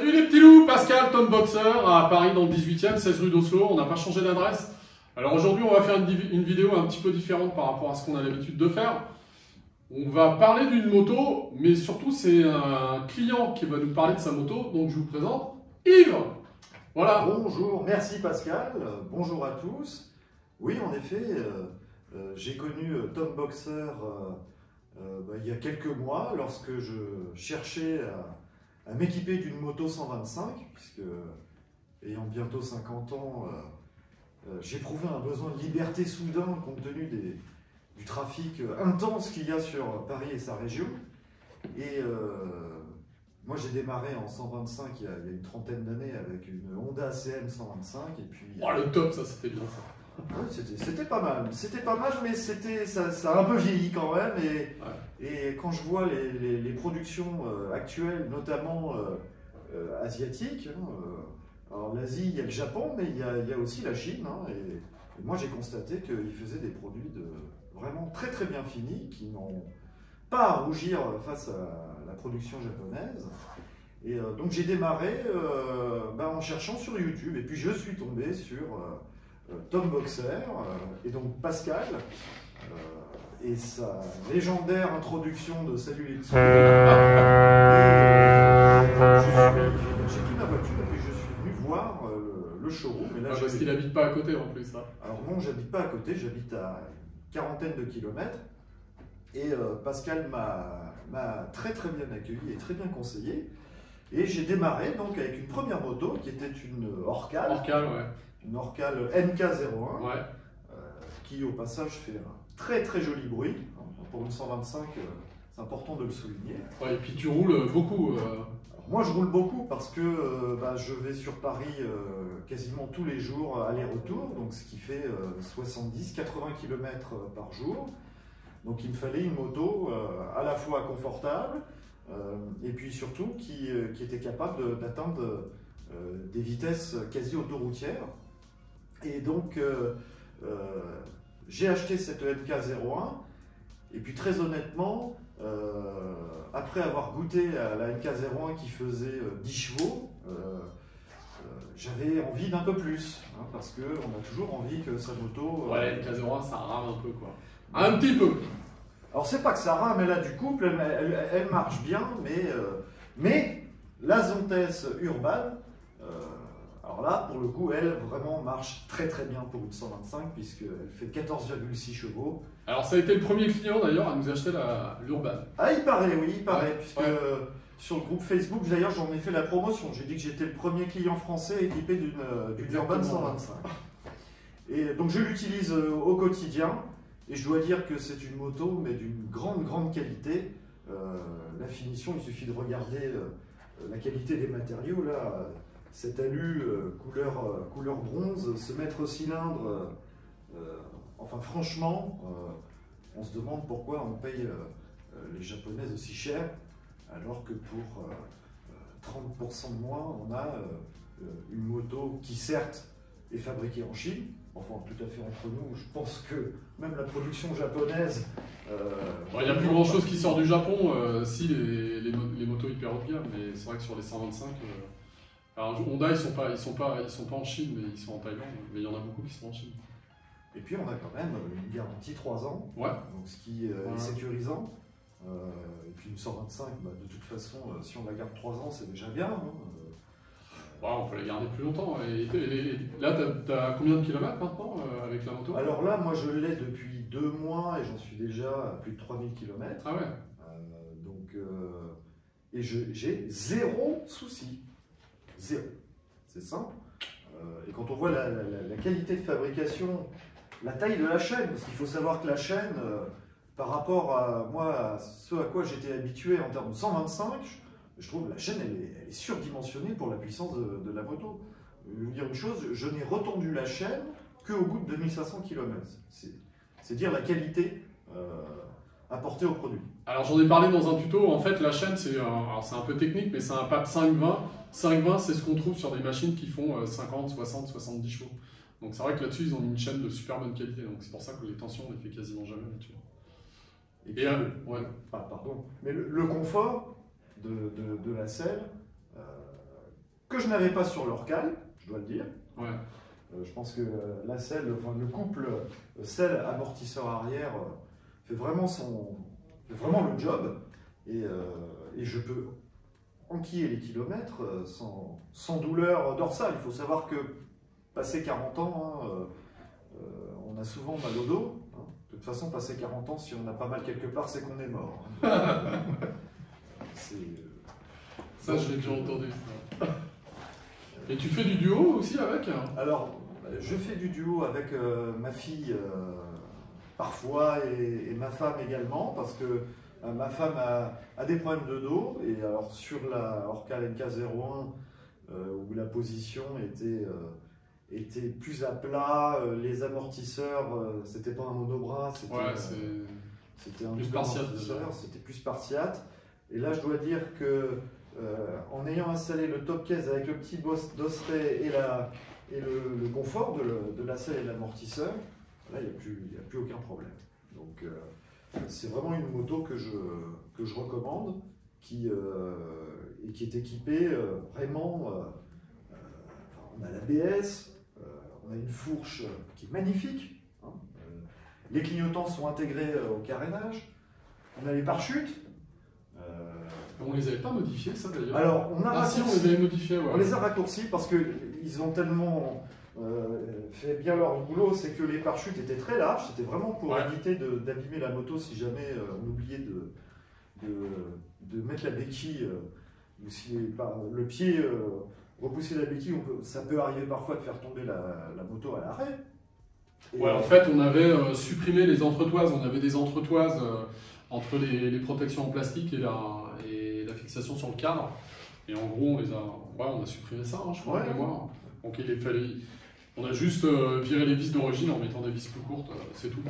Salut les petits loups, Pascal, Tom Boxer, à Paris dans le 18e, 16 rue d'Oslo, on n'a pas changé d'adresse. Alors aujourd'hui on va faire une vidéo un petit peu différente par rapport à ce qu'on a l'habitude de faire. On va parler d'une moto, mais surtout c'est un client qui va nous parler de sa moto, donc je vous présente Yves. Voilà. Bonjour, merci Pascal, bonjour à tous. Oui, en effet, j'ai connu Tom Boxer il y a quelques mois lorsque je cherchais à m'équiper d'une moto 125, puisque ayant bientôt 50 ans, j'éprouvais un besoin de liberté soudain compte tenu du trafic intense qu'il y a sur Paris et sa région. Et moi j'ai démarré en 125 il y a une trentaine d'années avec une Honda CM 125 et puis... Oh, le top, ça c'était bien ça. Ouais, c'était pas mal, mais ça a un peu vieilli quand même. Et quand je vois les productions actuelles, notamment asiatiques, alors l'Asie, il y a le Japon, mais il y a aussi la Chine. Et moi j'ai constaté qu'ils faisaient des produits vraiment très très bien finis, qui n'ont pas à rougir face à la production japonaise. Et donc j'ai démarré en cherchant sur YouTube, et puis je suis tombé sur Tom Boxer, et donc Pascal, et sa légendaire introduction de Salut les petits. J'ai pris ma voiture et je suis venu voir le showroom. Et là, parce qu'il n'habite pas à côté en plus. Ça. Alors non, j'habite pas à côté, j'habite à une quarantaine de kilomètres. Et Pascal m'a très très bien accueilli et très bien conseillé. Et j'ai démarré donc avec une première moto qui était une Orcal. Orcal, ouais. Une Orcal MK01, ouais. Qui au passage fait un très très joli bruit. Pour une 125, c'est important de le souligner. Ouais, et puis tu roules beaucoup. Alors, moi je roule beaucoup parce que je vais sur Paris quasiment tous les jours aller-retour, donc ce qui fait 70-80 km par jour. Donc il me fallait une moto à la fois confortable et puis surtout qui était capable d'atteindre des vitesses quasi autoroutières. Et donc j'ai acheté cette MK01 et puis très honnêtement, après avoir goûté à la MK01 qui faisait 10 chevaux, j'avais envie d'un peu plus, parce qu'on a toujours envie que sa moto... Ouais, la MK01 ça rame un peu quoi. Un petit peu. Alors c'est pas que ça rame, elle a du couple, elle marche bien, mais la Zontès Urban, alors là pour le coup elle vraiment marche très très bien pour une 125 puisqu'elle fait 14,6 chevaux. Alors ça a été le premier client d'ailleurs à nous acheter l'Urban. Ah il paraît, oui il paraît, ouais, puisque sur le groupe Facebook d'ailleurs j'en ai fait la promotion, j'ai dit que j'étais le premier client français équipé d'une Urban 125. Et donc je l'utilise au quotidien. Et je dois dire que c'est une moto, mais d'une grande qualité. La finition, il suffit de regarder la qualité des matériaux. Là, cet alu couleur bronze, ce mètre cylindre, enfin franchement, on se demande pourquoi on paye les japonaises aussi cher, alors que pour 30% de moins, on a une moto qui certes est fabriquée en Chine. Enfin, tout à fait entre nous, je pense que même la production japonaise... Il n'y a plus grand chose qui sort du Japon, si les motos hyper haut de gamme, mais c'est vrai que sur les 125, alors Honda ils sont pas en Chine, mais ils sont en Thaïlande, mais il y en a beaucoup qui sont en Chine. Et puis on a quand même une garantie 3 ans, ouais. Donc ce qui est sécurisant. Et puis une 125, de toute façon, si on la garde 3 ans, c'est déjà bien. On peut la garder plus longtemps. Et là, tu as combien de kilomètres maintenant avec la moto? Alors là, moi je l'ai depuis 2 mois et j'en suis déjà à plus de 3000 km. Ah ouais. Et j'ai zéro souci. Zéro. C'est simple. Et quand on voit la qualité de fabrication, la taille de la chaîne, parce qu'il faut savoir que la chaîne, par rapport à ce à quoi j'étais habitué en termes de 125, je trouve que la chaîne elle est surdimensionnée pour la puissance de la moto. Je vais vous dire une chose, je n'ai retendu la chaîne qu'au bout de 2500 km. C'est dire la qualité apportée au produit. Alors j'en ai parlé dans un tuto, en fait la chaîne c'est un peu technique, mais c'est un PAP 520. 520 c'est ce qu'on trouve sur des machines qui font 50, 60, 70 chevaux. Donc c'est vrai que là-dessus ils ont une chaîne de super bonne qualité, donc c'est pour ça que les tensions on les fait quasiment jamais là-dessus. Et puis, pardon, mais le confort de la selle, que je n'avais pas sur l'Orcal, je dois le dire. Ouais. Je pense que la selle, enfin, le couple selle amortisseur arrière fait vraiment le job et je peux enquiller les kilomètres sans douleur dorsale. Il faut savoir que passé 40 ans, on a souvent mal au dos. Hein. De toute façon, passé 40 ans, si on a pas mal quelque part, c'est qu'on est mort. Hein. Ça, je l'ai déjà entendu. Ça. Et tu fais du duo aussi avec? Alors, je fais du duo avec ma fille parfois et ma femme également, parce que ma femme a des problèmes de dos, et alors sur la Orcal MK01, où la position était plus à plat, les amortisseurs, c'était pas un monobras, c'était un plus double spartiate, amortisseur, c'était plus spartiate. Et là, je dois dire que en ayant installé le top case avec le petit dosseret et le confort de la selle et de l'amortisseur, là, il n'y a plus aucun problème. Donc, c'est vraiment une moto que je recommande, qui est équipée vraiment. On a l'ABS, on a une fourche qui est magnifique. Hein. Les clignotants sont intégrés au carénage. On a les pare-chutes. On les avait pas modifiés, ça d'ailleurs? Alors, on les avait modifiés, ouais. On les a raccourcis parce qu'ils ont tellement fait bien leur boulot, c'est que les pare-chutes étaient très larges, c'était vraiment pour éviter d'abîmer la moto si jamais on oubliait de mettre la béquille, ou si le pied repoussait la béquille, ça peut arriver parfois de faire tomber la moto à l'arrêt. Ouais, en fait, on avait supprimé les entretoises, on avait des entretoises entre les protections en plastique et la fixation sur le cadre. Et en gros, on a supprimé ça, hein, je crois, de mémoire. Donc on a juste viré les vis d'origine en mettant des vis plus courtes, c'est tout.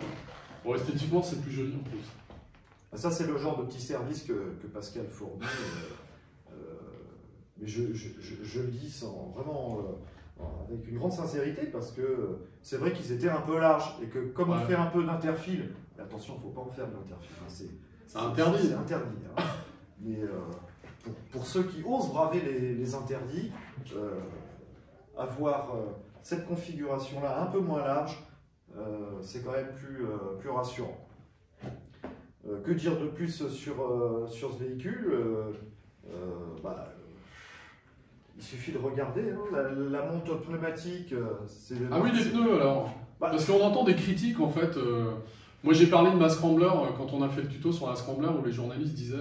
Bon, esthétiquement, c'est plus joli en plus. Ça, c'est le genre de petit service que Pascal fournit. Mais je le dis vraiment avec une grande sincérité, parce que c'est vrai qu'ils étaient un peu larges et que comme on fait un peu d'interfile, attention, il ne faut pas en faire de l'interfile. Hein, c'est interdit. C'est interdit. Hein. Mais pour ceux qui osent braver les interdits, avoir cette configuration-là un peu moins large, c'est quand même plus rassurant. Que dire de plus sur ce véhicule? Il suffit de regarder, hein, la monte pneumatique. Ah oui, les pneus alors. Parce qu'on entend des critiques en fait. Moi j'ai parlé de ma Scrambler quand on a fait le tuto sur la Scrambler où les journalistes disaient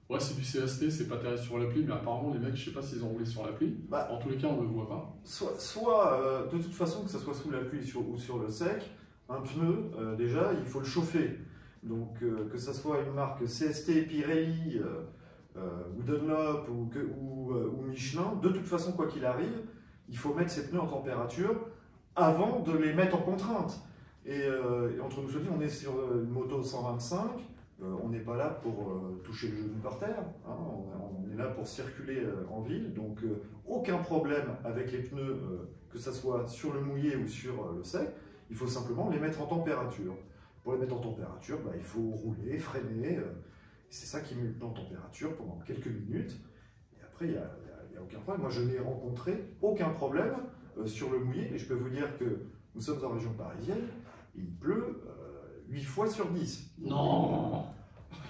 ouais, c'est du CST, c'est pas terrible sur l'appli, mais apparemment les mecs, je sais pas s'ils ont roulé sur l'appli. En tous les cas, on ne le voit pas. Soit de toute façon, que ce soit sous la pluie ou sur le sec, un pneu, déjà, il faut le chauffer. Donc, que ce soit une marque CST, Pirelli, ou Dunlop, ou Michelin, de toute façon, quoi qu'il arrive, il faut mettre ces pneus en température avant de les mettre en contrainte. Et entre nous, on est sur une moto 125. On n'est pas là pour toucher le genou par terre, hein. On est là pour circuler en ville, donc aucun problème avec les pneus, que ce soit sur le mouillé ou sur le sec, il faut simplement les mettre en température. Pour les mettre en température, il faut rouler, freiner, c'est ça qui met le pneu en température pendant quelques minutes, et après il n'y a aucun problème. Moi je n'ai rencontré aucun problème sur le mouillé, et je peux vous dire que nous sommes en région parisienne, il pleut 8 fois sur 10. Non,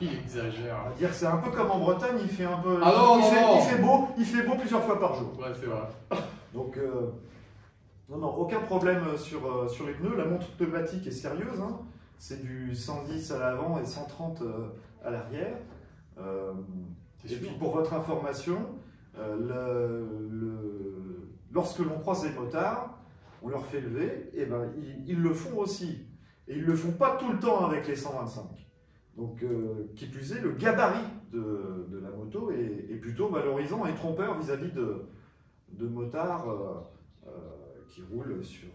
il exagère. On va dire que c'est un peu comme en Bretagne, il fait un peu. Il fait beau plusieurs fois par jour. Ouais, c'est vrai. Donc, non, aucun problème sur les pneus. La montre pneumatique est sérieuse, hein. C'est du 110 à l'avant et 130 à l'arrière. Et puis, pour votre information, lorsque l'on croise les motards, on leur fait lever, et ils le font aussi. Et ils ne le font pas tout le temps avec les 125. Donc, qui plus est, le gabarit de la moto est plutôt valorisant et trompeur vis-à-vis de motards qui roulent sur,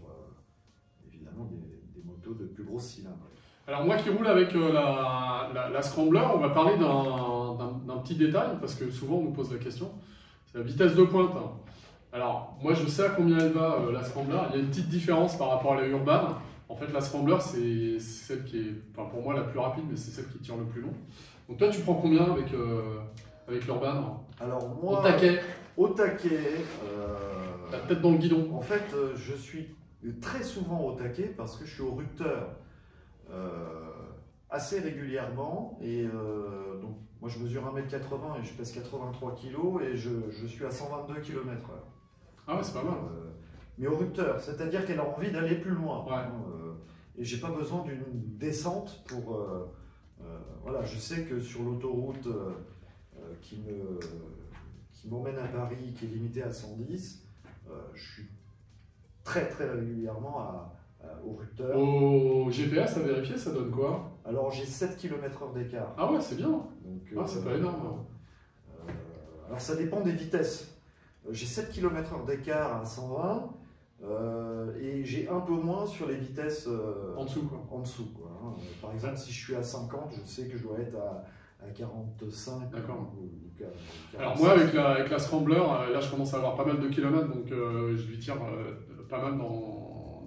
évidemment, des motos de plus grosses cylindres. Alors moi qui roule avec la Scrambler, on va parler d'un petit détail, parce que souvent on nous pose la question, c'est la vitesse de pointe. Alors, moi je sais à combien elle va, la Scrambler. Il y a une petite différence par rapport à la Urban. En fait, la Scrambler, c'est celle qui est, enfin, pour moi, la plus rapide, mais c'est celle qui tire le plus long. Donc toi, tu prends combien avec avec l'Urban? Alors Au moi, taquet, au taquet, la tête dans le guidon. en fait, je suis très souvent au taquet parce que je suis au rupteur assez régulièrement. Et donc, moi, je mesure 1,80 m et je pèse 83 kg et je suis à 122 km/h. Ah ouais, c'est pas mal. Mais au rupteur, c'est-à-dire qu'elle a envie d'aller plus loin. Ouais. Et j'ai pas besoin d'une descente pour. Voilà, je sais que sur l'autoroute qui m'emmène à Paris, qui est limitée à 110, je suis très régulièrement au rupteur. Au GPS, à vérifier, ça donne quoi? Alors j'ai 7 km/h d'écart. Ah ouais, c'est bien. Donc, Ah, c'est pas énorme. alors ça dépend des vitesses. J'ai 7 km/h d'écart à 120 et j'ai un peu moins sur les vitesses En dessous, quoi. en dessous, quoi, hein. Par exemple, si je suis à 50, je sais que je dois être à 45. D'accord. Ou 46. Alors moi, avec la Scrambler, là, je commence à avoir pas mal de kilomètres, donc je lui tire pas mal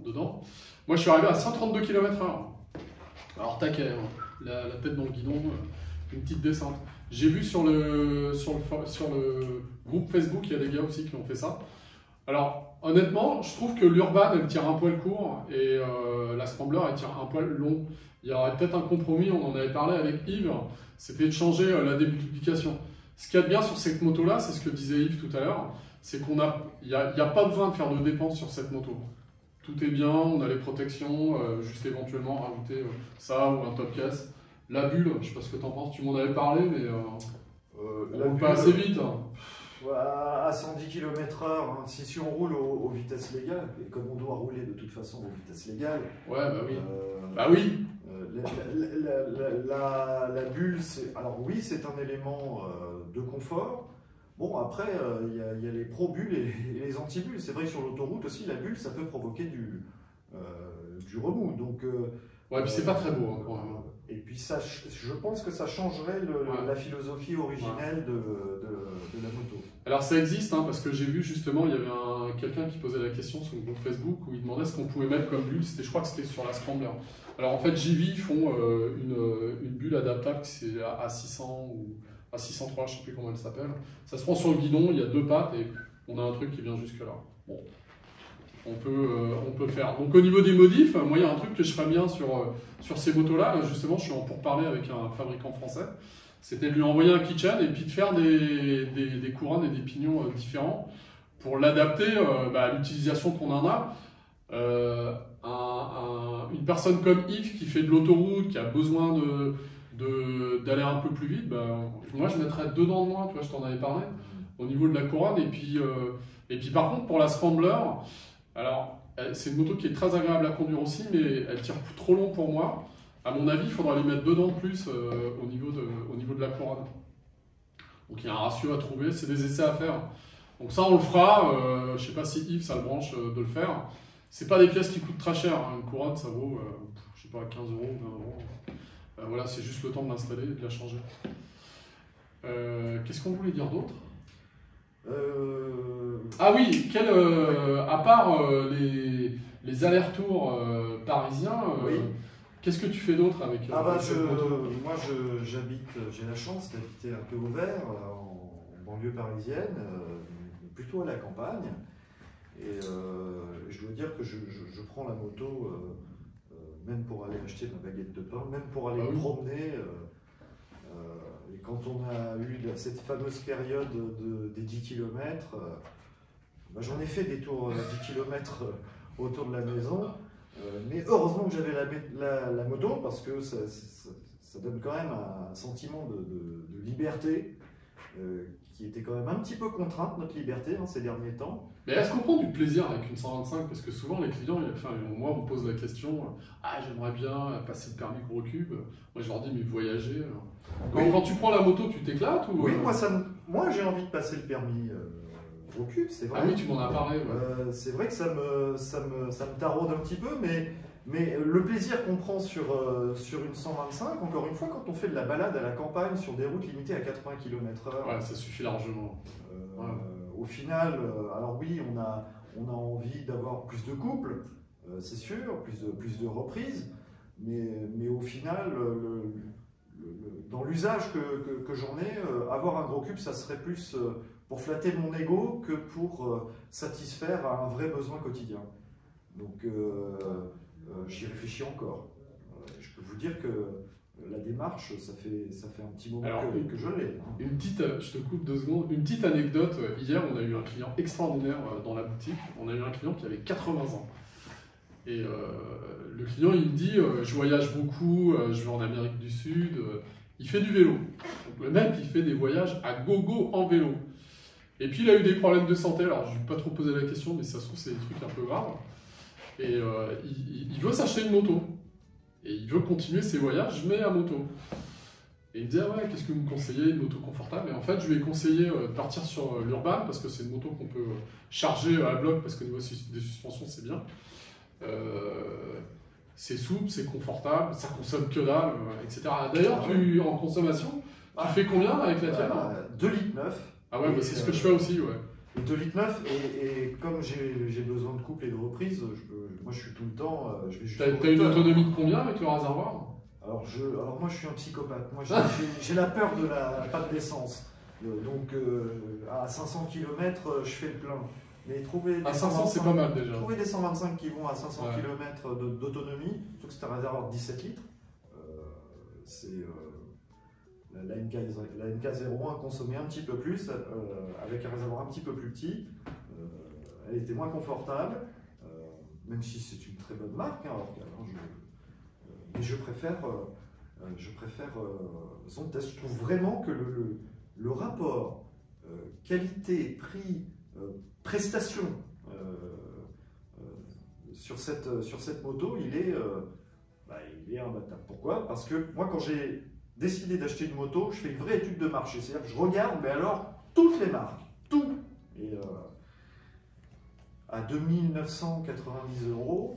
dedans. Moi, je suis arrivé à 132 km/h. Alors, taquet, hein. La tête dans le guidon, une petite descente. J'ai vu sur le groupe Facebook, il y a des gars aussi qui ont fait ça. Alors, honnêtement, je trouve que l'Urban, elle tire un poil court et la Scrambler, elle tire un poil long. Il y aurait peut-être un compromis, on en avait parlé avec Yves, c'était de changer la démultiplication. Ce qu'il y a de bien sur cette moto-là, c'est ce que disait Yves tout à l'heure, c'est qu'il n'y a pas besoin de faire de dépenses sur cette moto. Tout est bien, on a les protections, juste éventuellement rajouter ça ou un top case. La bulle, je sais pas ce que tu en penses, tu m'en avais parlé, mais on roule pas assez vite. À 110 km/h, hein, si on roule aux vitesses légales, et comme on doit rouler de toute façon aux vitesses légales, ouais, bah oui. Bah oui. La bulle, alors oui, c'est un élément de confort. Bon, après, il y a les pro-bulles et les anti-bulles. C'est vrai que sur l'autoroute aussi, la bulle, ça peut provoquer du remous. Donc, ouais, puis c'est pas très beau, hein, quand même. Et puis ça, je pense que ça changerait la philosophie originelle de la moto. Alors ça existe, hein, parce que j'ai vu justement, il y avait quelqu'un qui posait la question sur le groupe Facebook où il demandait ce qu'on pouvait mettre comme bulle. Je crois que c'était sur la Scrambler. Alors en fait, JV font une bulle adaptable qui c'est à 600 ou à 603, je ne sais plus comment elle s'appelle. Ça se prend sur le guidon, il y a deux pattes et on a un truc qui vient jusque là. Bon, on peut faire. Donc au niveau des modifs, moi il y a un truc que je ferais bien sur ces motos-là. Là, justement, je suis en pourparlers avec un fabricant français. C'était de lui envoyer un kitchen et puis de faire des couronnes et des pignons différents pour l'adapter à l'utilisation qu'on en a. Une personne comme Yves qui fait de l'autoroute, qui a besoin d'aller un peu plus vite, moi je mettrais 2 dents de moins, tu vois, je t'en avais parlé, au niveau de la couronne. Et puis par contre, pour la Scrambler, alors c'est une moto qui est très agréable à conduire aussi, mais elle tire trop long pour moi. À mon avis, il faudra lui mettre 2 dents de plus au niveau de la couronne. Donc il y a un ratio à trouver, c'est des essais à faire. Donc ça, on le fera. Je ne sais pas si Yves, ça le branche de le faire. C'est pas des pièces qui coûtent très cher, hein. Une couronne, ça vaut, je sais pas, 15 €, 20 €. Voilà, c'est juste le temps de l'installer et de la changer. Qu'est-ce qu'on voulait dire d'autre? Ah oui, à part les allers-retours parisiens, oui. Qu'est-ce que tu fais d'autre avec cette moto? Moi, j'ai la chance d'habiter un peu au vert, en banlieue parisienne, plutôt à la campagne. Et je dois dire que je prends la moto même pour aller acheter ma baguette de pain, même pour aller me promener. Et quand on a eu cette fameuse période des 10 km, j'en ai fait des tours à 10 km autour de la maison. Mais heureusement que j'avais la moto parce que ça donne quand même un sentiment de liberté qui était quand même un petit peu contrainte, notre liberté, ces derniers temps. Mais est-ce qu'on prend du plaisir avec une 125? Parce que souvent les clients, moi on me pose la question, j'aimerais bien passer le permis gros cube. Moi je leur dis, mais voyager. Quand tu prends la moto, tu t'éclates ou... Oui, moi j'ai envie de passer le permis gros cube, c'est vrai. Ah oui, tu m'en as parlé. Ouais. C'est vrai que ça me taraude un petit peu, mais le plaisir qu'on prend sur une 125, encore une fois, quand on fait de la balade à la campagne sur des routes limitées à 80 km/h, ouais, ça suffit largement. Au final, alors oui, on a envie d'avoir plus de couple, c'est sûr, plus de reprises, mais au final, dans dans l'usage que j'en ai, avoir un gros cube, ça serait plus pour flatter mon ego que pour satisfaire à un vrai besoin quotidien. Donc j'y réfléchis encore. Je peux vous dire que la démarche, ça fait un petit moment que je l'ai. Une petite, je te coupe 2 secondes, une petite anecdote. Hier, on a eu un client extraordinaire dans la boutique. On a eu un client qui avait 80 ans. Et le client, il me dit, je voyage beaucoup, je vais en Amérique du Sud. Il fait du vélo. Donc le mec, il fait des voyages à gogo en vélo. Et puis, il a eu des problèmes de santé. Alors, je ne vais pas trop poser la question, mais ça se trouve, c'est des trucs un peu graves. Et il veut s'acheter une moto. Et il veut continuer ses voyages, mais à moto. Et il me dit, ah ouais, qu'est-ce que vous me conseillez, une moto confortable? Et en fait, je lui ai conseillé de partir sur l'Urban, parce que c'est une moto qu'on peut charger à bloc, parce qu'au niveau des suspensions, c'est bien. C'est souple, c'est confortable, ça consomme que dalle, etc. D'ailleurs, en consommation, tu fais combien avec la tienne? 2,9 litres. Ah ouais, bah c'est ce que je fais aussi, ouais. 2,9 litres, et comme j'ai besoin de couple et de reprise, moi je suis tout le temps. T'as une autonomie de combien avec le réservoir? Alors moi je suis un psychopathe. Moi j'ai la peur de la panne d'essence. Donc à 500 km, je fais le plein. Mais trouver à 500, c'est pas mal déjà. Trouver des 125 qui vont à 500 km d'autonomie, surtout que c'est un réservoir de 17 litres, c'est la MK01 consommait un petit peu plus, avec un réservoir un petit peu plus petit. Elle était moins confortable, même si c'est une très bonne marque. Mais je préfère son test. Je trouve vraiment que le rapport qualité, prix, prestation sur cette moto, il est imbattable. Pourquoi? Parce que moi, quand j'ai décidé d'acheter une moto, je fais une vraie étude de marché. C'est-à-dire que je regarde, mais alors, toutes les marques, tout. Et à 2 990 €,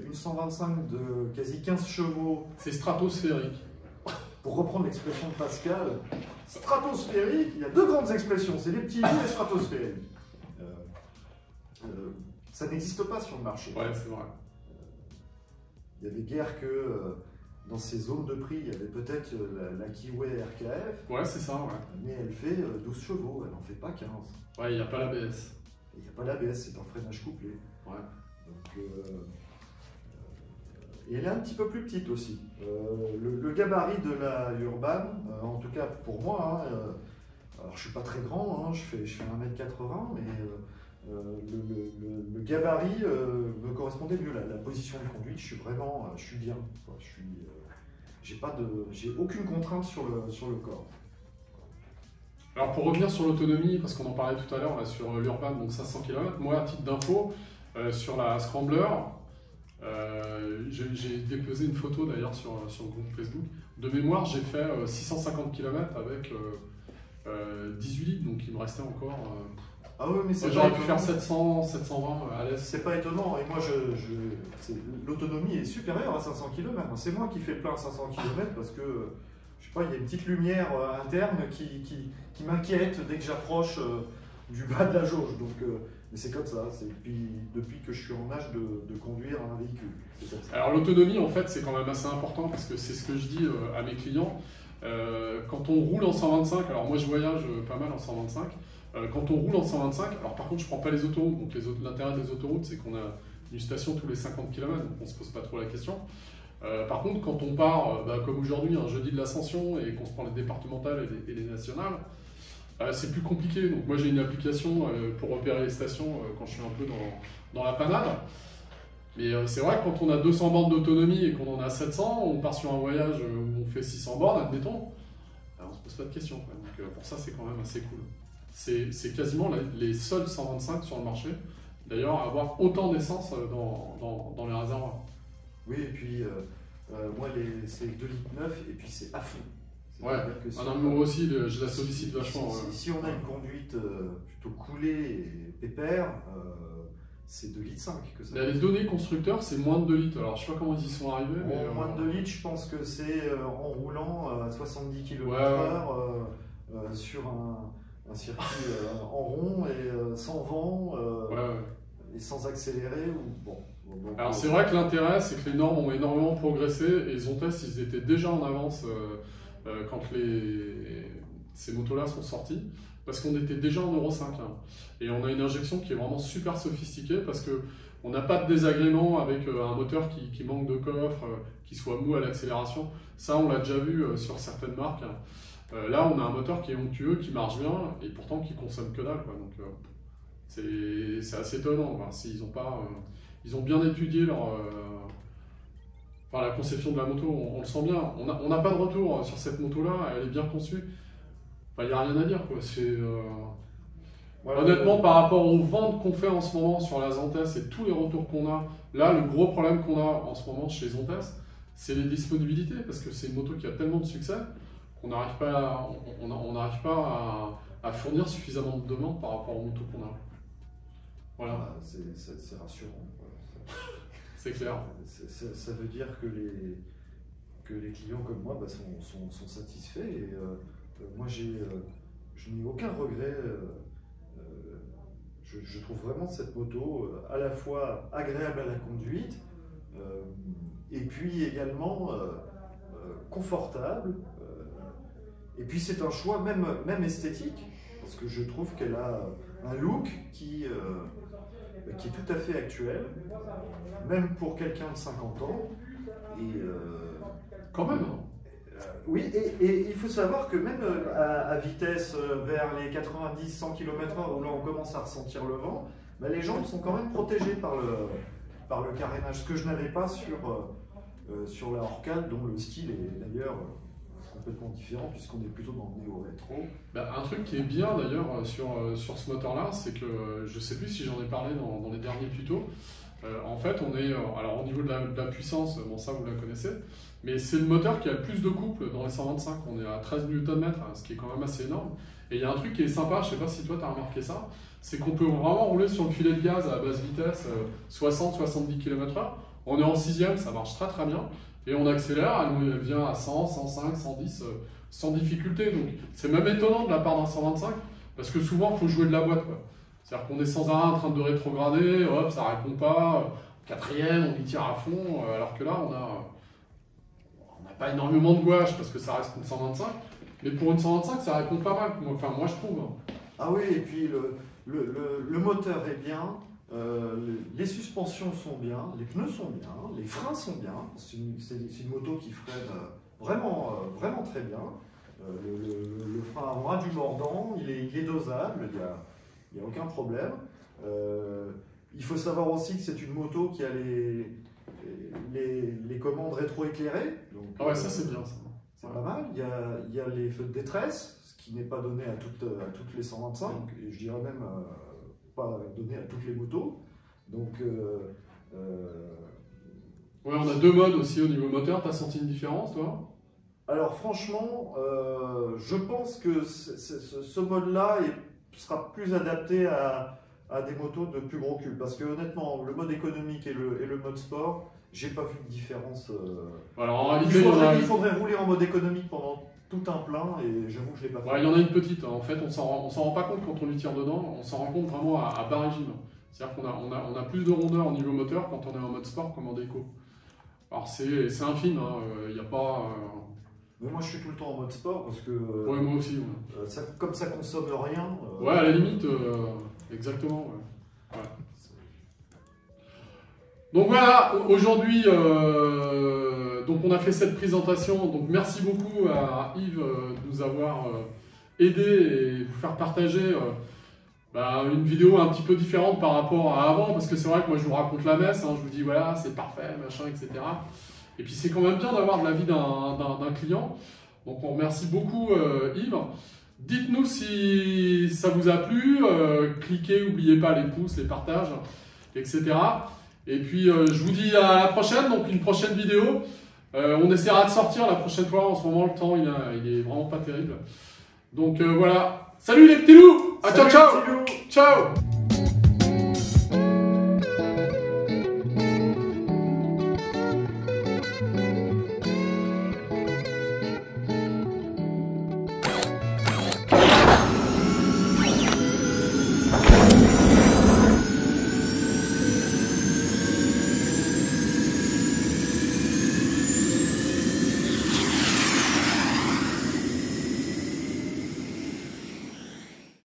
une 125 de quasi 15 chevaux. C'est stratosphérique. Pour reprendre l'expression de Pascal, stratosphérique, il y a 2 grandes expressions, c'est les petits bouts et stratosphérique. Ça n'existe pas sur le marché. Ouais, c'est vrai. Il y avait guère que dans ces zones de prix, il y avait peut-être la Kiway RKF. Ouais, c'est ça, ouais. Mais elle fait 12 chevaux, elle n'en fait pas 15. Ouais, il n'y a pas l'ABS. Il n'y a pas l'ABS, c'est un freinage couplé. Ouais. Donc, et elle est un petit peu plus petite aussi. Le gabarit de la Urban, en tout cas pour moi, alors je ne suis pas très grand, je fais 1m80, mais le gabarit me correspondait mieux. La position de conduite, je suis bien. J'ai aucune contrainte sur le corps. Alors pour revenir sur l'autonomie, parce qu'on en parlait tout à l'heure là, sur l'Urban, donc 500 km, moi à titre d'info, sur la Scrambler, j'ai déposé une photo d'ailleurs sur le groupe Facebook. De mémoire, j'ai fait 650 km avec 18 litres, donc il me restait encore. Ah oui, mais j'aurais pu faire 700, 720 à l'aise. C'est pas étonnant, et moi l'autonomie est supérieure à 500 km. C'est moi qui fais le plein à 500 km parce que, je sais pas, il y a une petite lumière interne qui m'inquiète dès que j'approche du bas de la jauge. Donc, mais c'est comme ça, c'est depuis que je suis en âge de conduire un véhicule. Alors l'autonomie, en fait, c'est quand même assez important parce que c'est ce que je dis à mes clients. Quand on roule en 125, alors moi je voyage pas mal en 125, quand on roule en 125, alors par contre je prends pas les autoroutes, donc l'intérêt des autoroutes c'est qu'on a une station tous les 50 km, donc on se pose pas trop la question. Par contre quand on part, comme aujourd'hui, un jeudi de l'Ascension, et qu'on se prend les départementales et les nationales, c'est plus compliqué. Donc moi j'ai une application pour repérer les stations quand je suis un peu dans la panade. Mais c'est vrai que quand on a 200 bornes d'autonomie et qu'on en a 700, on part sur un voyage où on fait 600 bornes, admettons, on se pose pas de questions. Donc pour ça c'est quand même assez cool. C'est quasiment les seuls 125 sur le marché, d'ailleurs, à avoir autant d'essence dans les réservoirs. Oui, et puis moi c'est 2,9 litres et puis c'est à fond. Ouais, moi aussi je la sollicite vachement. Si on a une conduite plutôt coulée et pépère, c'est 2,5 litres que ça. Les données constructeurs, c'est moins de 2 litres. Alors je sais pas comment ils y sont arrivés. Mais moins de 2 litres, je pense que c'est en roulant à 70 km/h sur un circuit en rond et sans vent et sans accélérer. Alors c'est vrai que l'intérêt, c'est que les normes ont énormément progressé et Zontes, ils étaient déjà en avance quand ces motos-là sont sorties, parce qu'on était déjà en Euro 5. Hein. Et on a une injection qui est vraiment super sophistiquée, parce qu'on n'a pas de désagrément avec un moteur qui manque de coffre, qui soit mou à l'accélération. Ça, on l'a déjà vu sur certaines marques. Là, on a un moteur qui est onctueux, qui marche bien, et pourtant qui consomme que dalle. Quoi. Donc, c'est assez étonnant. Enfin, ils ont bien étudié la conception de la moto, on le sent bien. On n'a pas de retour sur cette moto-là, elle est bien conçue. Enfin, il n'y a rien à dire. Quoi. Voilà. Honnêtement, par rapport aux ventes qu'on fait en ce moment sur la Zontes et tous les retours qu'on a, là, le gros problème qu'on a en ce moment chez Zontes, c'est les disponibilités, parce que c'est une moto qui a tellement de succès qu'on n'arrive pas, à fournir suffisamment de demandes par rapport aux motos qu'on a. Voilà. C'est rassurant. C'est clair. Ça veut dire que les clients comme moi sont satisfaits. Et moi, je n'ai aucun regret. Je trouve vraiment cette moto à la fois agréable à la conduite et puis également confortable. Et puis c'est un choix même esthétique, parce que je trouve qu'elle a un look qui est tout à fait actuel, même pour quelqu'un de 50 ans. Et, quand même. Oui, et il faut savoir que même à vitesse vers les 90-100 km/h, où là on commence à ressentir le vent, bah, les jambes sont quand même protégées par le carénage, ce que je n'avais pas sur la Orcal, dont le style est d'ailleurs complètement différent, puisqu'on est plutôt dans le néo-rétro. Bah, un truc qui est bien d'ailleurs sur ce moteur-là, c'est que je ne sais plus si j'en ai parlé dans les derniers tutos. En fait, on est, alors au niveau de la puissance, bon ça vous la connaissez, mais c'est le moteur qui a le plus de couple dans les 125. On est à 13 Nm, ce qui est quand même assez énorme. Et il y a un truc qui est sympa, je ne sais pas si toi tu as remarqué ça, c'est qu'on peut vraiment rouler sur le filet de gaz à basse vitesse, 60-70 km/h. On est en 6e, ça marche très très bien. Et on accélère, elle vient à 100, 105, 110, sans difficulté. Donc c'est même étonnant de la part d'un 125, parce que souvent il faut jouer de la boîte, quoi. C'est-à-dire qu'on est sans arrêt en train de rétrograder, hop, ça répond pas, 4e, on y tire à fond, alors que là on n'a pas énormément de gouache, parce que ça reste une 125, mais pour une 125 ça répond pas mal, enfin moi je trouve. Ah oui, et puis le moteur est bien, les suspensions sont bien, les pneus sont bien, les freins sont bien, c'est une moto qui freine vraiment très bien. Le frein avant a du mordant, il est dosable, il n'y a aucun problème. Il faut savoir aussi que c'est une moto qui a les commandes rétroéclairées. Ah ouais, ça c'est bien ça. C'est pas mal. Il y a les feux de détresse, ce qui n'est pas donné à toutes les 125, et je dirais même pas donné à toutes les motos. Donc, ouais, on a deux modes aussi au niveau moteur. T'as senti une différence, toi? Alors franchement, je pense que ce mode-là sera plus adapté à des motos de plus gros cul, parce que honnêtement, le mode économique et le mode sport, j'ai pas vu de différence. Alors en réalité, il faudrait rouler en mode économique pendant tout un plein, et j'avoue que je l'ai pas fait. Ouais, il y en a une petite. En fait, on s'en rend pas compte quand on lui tire dedans. On s'en rend compte vraiment à bas régime. C'est-à-dire qu'on a plus de rondeur au niveau moteur quand on est en mode sport comme en déco. Alors c'est infime. Il n'y a pas. Mais moi, je suis tout le temps en mode sport parce que. Ouais, moi aussi. Ouais. Comme ça consomme rien. Ouais, à la limite, exactement. Ouais. Ouais. Donc voilà, aujourd'hui, donc on a fait cette présentation. Donc merci beaucoup à Yves de nous avoir aidé et vous faire partager une vidéo un petit peu différente par rapport à avant, parce que c'est vrai que moi je vous raconte la messe, hein, je vous dis voilà, c'est parfait, machin, etc. Et puis c'est quand même bien d'avoir de l'avis d'un client. Donc on remercie beaucoup Yves. Dites-nous si ça vous a plu, cliquez, n'oubliez pas les pouces, les partages, etc. Et puis je vous dis à la prochaine, donc une prochaine vidéo. On essaiera de sortir la prochaine fois, en ce moment le temps il est vraiment pas terrible. Donc voilà, salut les petits loups, ciao ciao, ciao.